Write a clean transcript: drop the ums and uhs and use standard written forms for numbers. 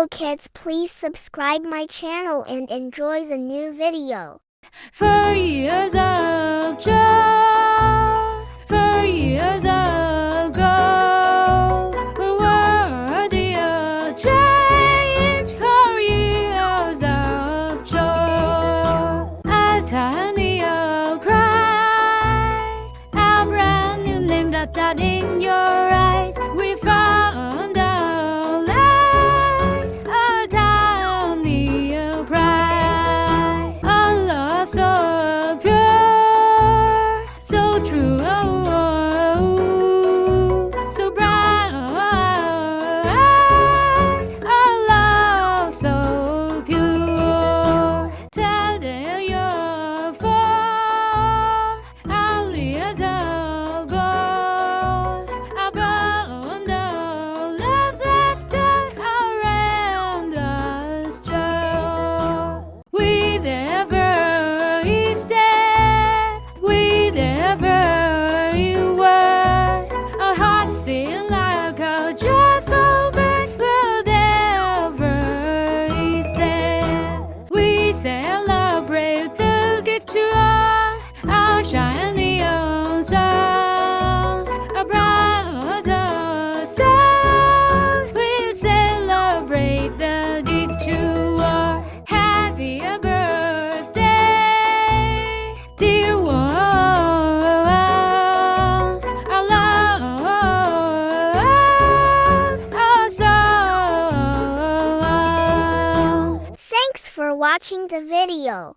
Hello kids, please subscribe my channel and enjoy the new video. For years of joy, for years of gold, we're worthy of change. For years of joy, a tiny of cry, a brand new name that died in your eyes. We found a light, a tiny of cry, a love so pure, so true, so bright, a love so pure. Tell them you're for a little gold, a bundle of laughter around us, joy. With every step, with every word, our hearts sing like a joyful bird. With every step, we celebrate the gift to our shiny own song, a brighter star. We celebrate the gift to our happy birthday, dear one. Our love, our song. Thanks for watching the video.